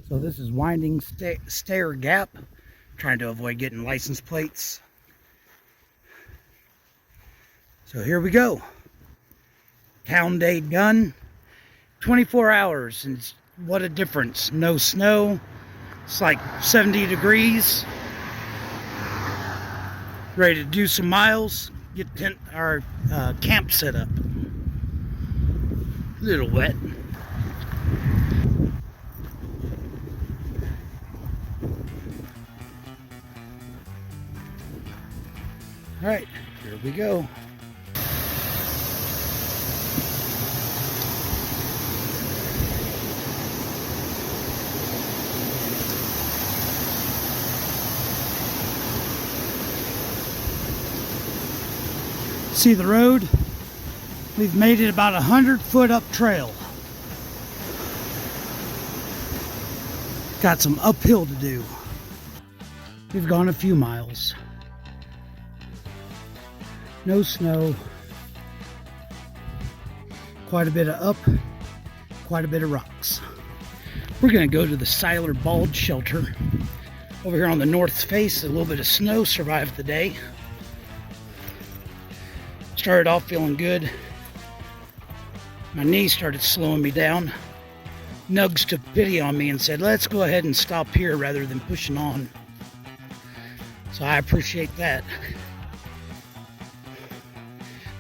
So this is Winding Stair Gap. Trying to avoid getting license plates. So here we go. Town day done. 24 hours, and what a difference. No snow. It's like 70 degrees. Ready to do some miles. Get our camp set up. A little wet. All right, here we go. See the road? We've made it about 100-foot up trail. Got some uphill to do. We've gone a few miles. No snow. Quite a bit of up, quite a bit of rocks. We're gonna go to the Siler Bald shelter. Over here on the north face, a little bit of snow survived the day. Started off feeling good. My knee started slowing me down. Nugs took pity on me and said, let's go ahead and stop here rather than pushing on. So I appreciate that.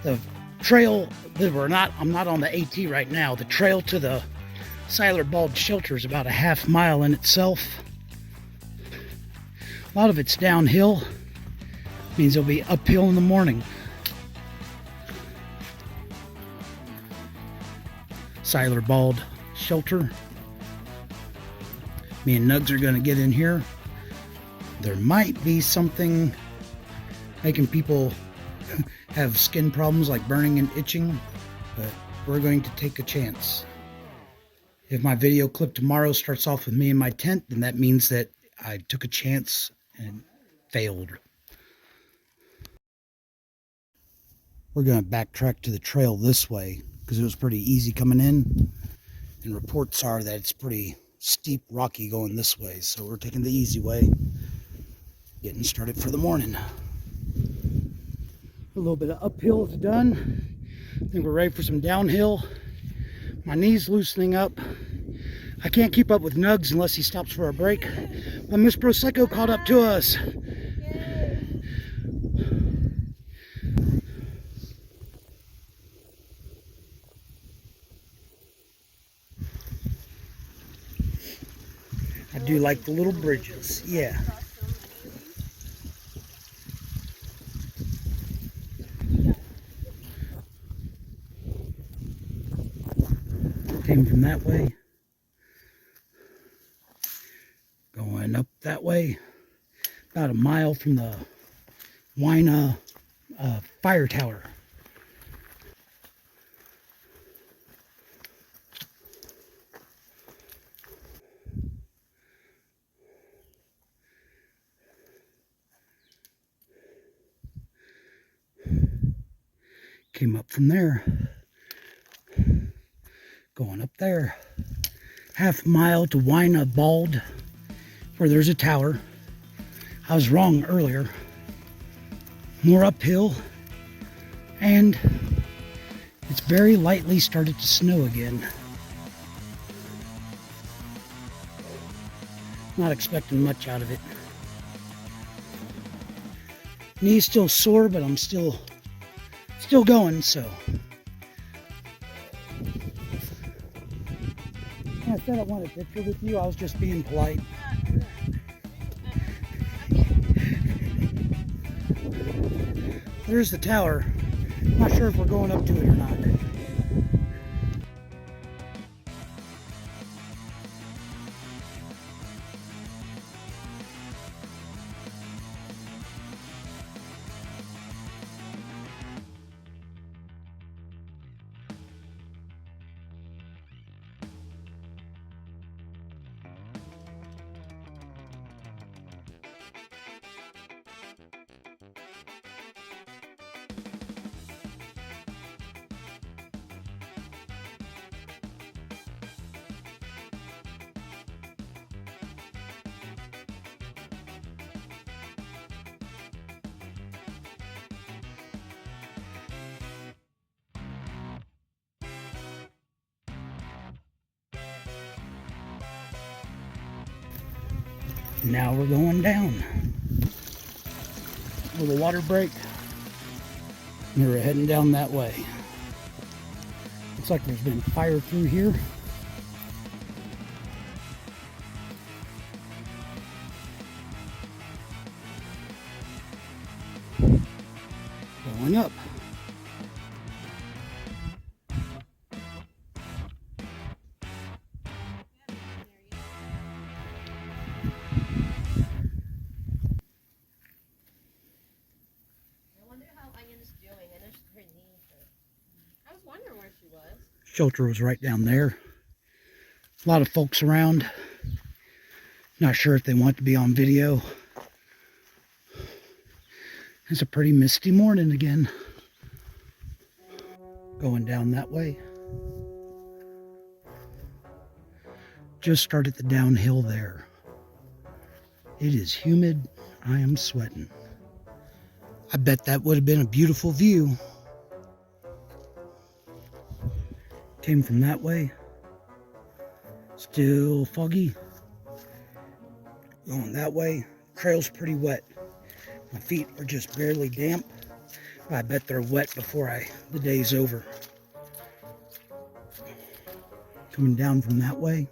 The trail, I'm not on the AT right now. The trail to the Siler Bald shelter is about a half mile in itself. A lot of it's downhill. Means it'll be uphill in the morning. Siler Bald shelter. Me and Nugs are going to get in here. There might be something making people have skin problems like burning and itching, but we're going to take a chance. If my video clip tomorrow starts off with me in my tent, then that means that I took a chance and failed. We're going to backtrack to the trail this way because it was pretty easy coming in, and reports are that it's pretty steep, rocky going this way, so we're taking the easy way, getting started for the morning. A little bit of uphill is done. I think we're ready for some downhill. My knee's loosening up. I can't keep up with Nugs unless he stops for a break. But Miss Prosecco caught up to us. I do like the little bridges, yeah. Came from that way. Going up that way. About a mile from the Wayah fire tower. Came up from there, going up there, half mile to Wayah Bald, where there's a tower. I was wrong earlier. More uphill, and it's very lightly started to snow again. Not expecting much out of it. Knee's still sore, but I'm still going, so. I said I wanted a picture with you. I was just being polite. There's the tower. I'm not sure if we're going up to it or not. Now we're going down. Little water break. And we're heading down that way. Looks like there's been fire through here. Going up. I was wondering where she was. Shelter was right down there. A lot of folks around. Not sure if they want to be on video. It's a pretty misty morning again. Going down that way. Just started the downhill there. It is humid. I am sweating. I bet that would have been a beautiful view. Came from that way. Still foggy. Going that way. Trail's pretty wet. My feet are just barely damp. I bet they're wet before the day's over. Coming down from that way.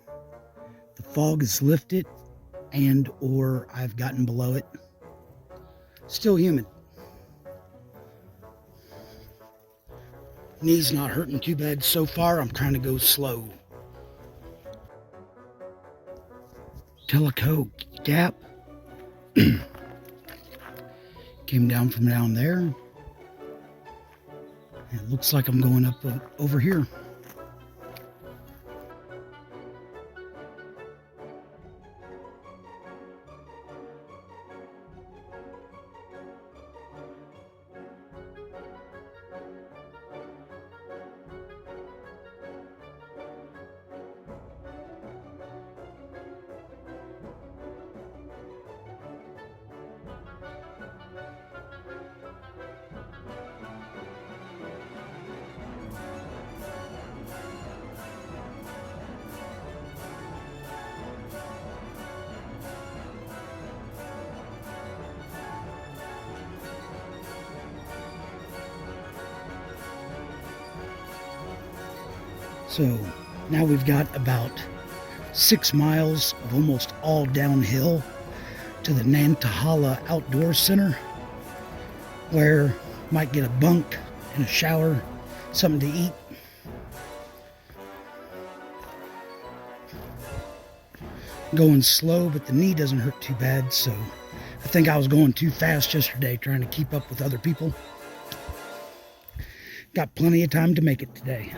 The fog is lifted and or I've gotten below it. Still humid. Knees not hurting too bad so far. I'm trying to go slow. Nantahala Gap. Came down from down there. It looks like I'm going up over here. So now we've got about 6 miles of almost all downhill to the Nantahala Outdoor Center, where might get a bunk and a shower, something to eat. Going slow, but the knee doesn't hurt too bad, so I think I was going too fast yesterday trying to keep up with other people. Got plenty of time to make it today.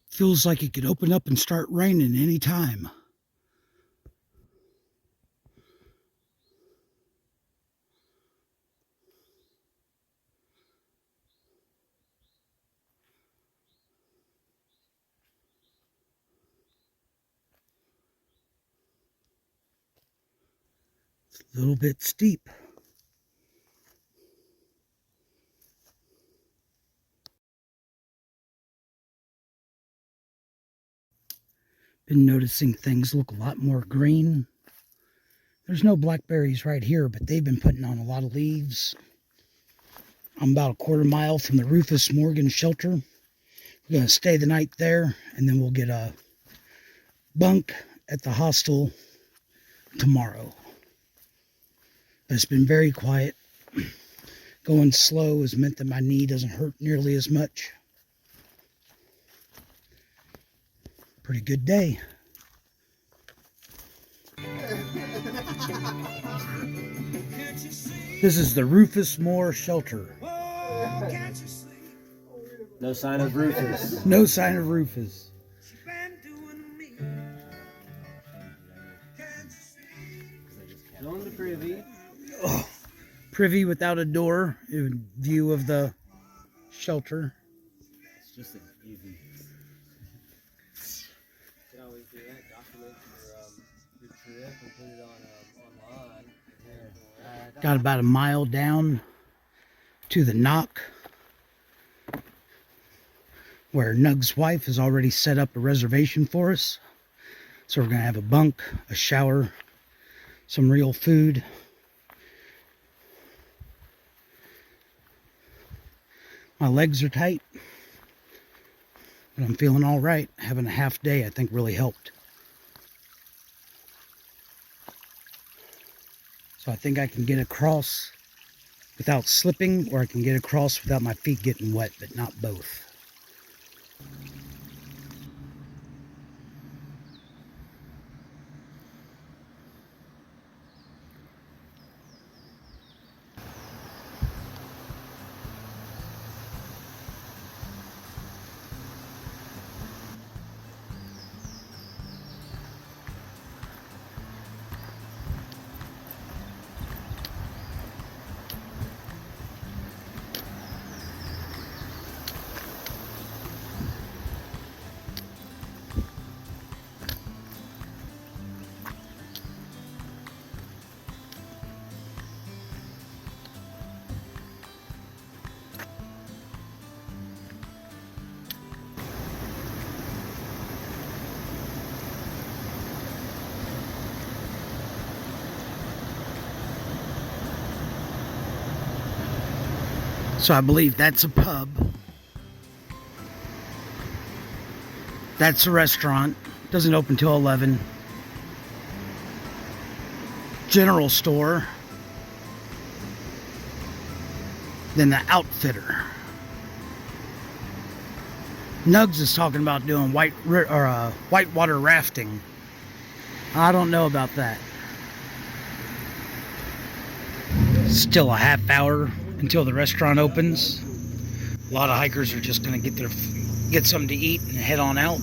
Feels like it could open up and start raining any time. It's a little bit steep. Been noticing things look a lot more green. There's no blackberries right here, but they've been putting on a lot of leaves. I'm about a quarter mile from the Rufus Morgan shelter. We're going to stay the night there, and then we'll get a bunk at the hostel tomorrow. But it's been very quiet. Going slow has meant that my knee doesn't hurt nearly as much. Pretty good day. This is the Rufus Moore shelter. No sign of Rufus. No sign of Rufus. privy. Oh, privy without a door, view of the shelter. It's just an easy. You can always do that. Document your trip and put it on online. Yeah. Got about a mile down to the knock, where Nug's wife has already set up a reservation for us. So we're going to have a bunk, a shower, some real food. My legs are tight, but I'm feeling all right. Having a half day, I think, really helped. So I think I can get across without slipping, or I can get across without my feet getting wet, but not both. So I believe that's a pub. That's a restaurant. Doesn't open till 11. General store. Then the outfitter. Nugs is talking about doing whitewater rafting. I don't know about that. Still a half hour until the restaurant opens. A lot of hikers are just going to get something to eat and head on out.